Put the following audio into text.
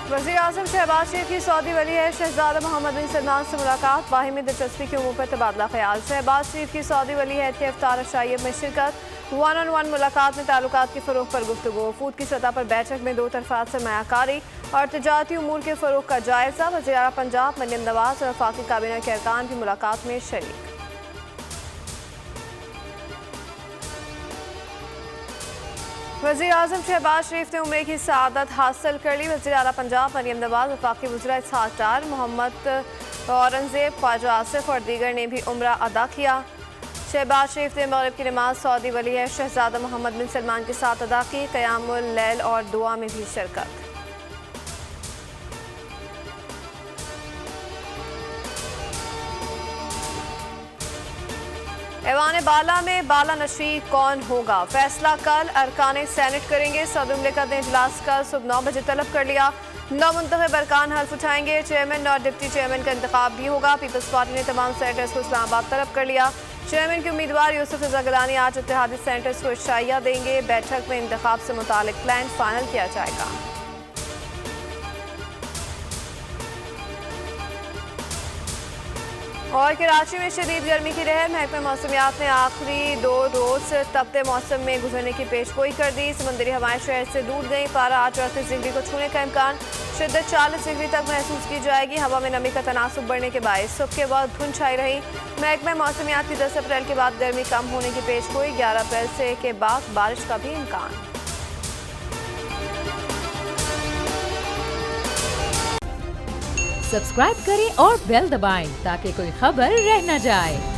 वज़ीर आज़म शहबाज शरीफ की सऊदी वली है शहजादा मोहम्मद बिन सलमान से मुलाकात। बाहिमी दिलचस्पी की उमूर पर तबादला ख्याल। शहबाज शरीफ की सऊदी वली है के इफ्तार शाइब में शिरकत। 1-on-1 मुलाकात में ताल्लुकात की फ़रोग़ पर गुफ्तगू। वफूद की सतह पर बैठक में दो तरफ़ा सरमायाकारी और तिजारती उमूर के फ़रोग़ का जायज़ा। वज़ीर आला पंजाब मरियम नवाज़ और वफ़ाक़ी काबीना के अरकान भी मुलाकात में शरीक। वज़ीर आज़म शहबाज शरीफ ने उम्रे की सआदत हासिल कर ली। वज़ीर आला पंजाब मरियम नवाज़, वफ़ाक़ी वज़ीर इसहाक़ डार, मोहम्मद औरंगज़ेब, ख्वाजा आसिफ और दीगर ने भी उम्रा अदा किया। शहबाज शरीफ ने मग़रिब की नमाज सऊदी वली है शहजादा मोहम्मद बिन सलमान के साथ अदा की। क़यामुल लैल और दुआ में भी शिरकत। ऐवान बाला में बाला नशी कौन होगा, फैसला कल। अरकान सेनेट करेंगे। सदर मुमलिकत ने इजलास कल सुबह 9 बजे तलब कर लिया। नौमुंतखब अरकान हल्फ उठाएंगे। चेयरमैन और डिप्टी चेयरमैन का इंतखाब भी होगा। पीपल्स पार्टी ने तमाम सेनेटर्स को इस्लामाबाद तलब कर लिया। चेयरमैन के उम्मीदवार यूसुफ रज़ा गिलानी आज इत्तेहादी सेनेटर्स को इशाइया देंगे। बैठक में इंतखाब से मुतालिक प्लान फाइनल किया जाएगा। और कराची में शदीद गर्मी की लहर। महकमा मौसमियात ने आखिरी 2 रोज तपते मौसम में गुजरने की पेशगोई कर दी। समंदरी हवाएं शहर से दूर गई। पारा 38 डिग्री को छूने का इम्कान। शिद्दत 40 डिग्री तक महसूस की जाएगी। हवा में नमी का तनासुब बढ़ने के बायस सुबह के वक्त धुंध छाई रही। महकमा मौसमियात की 10 अप्रैल के बाद गर्मी कम होने की पेशगोई। 11 अप्रैल से के बाद बारिश का भी इम्कान। सब्सक्राइब करें और बेल दबाएं ताकि कोई खबर रह न जाए।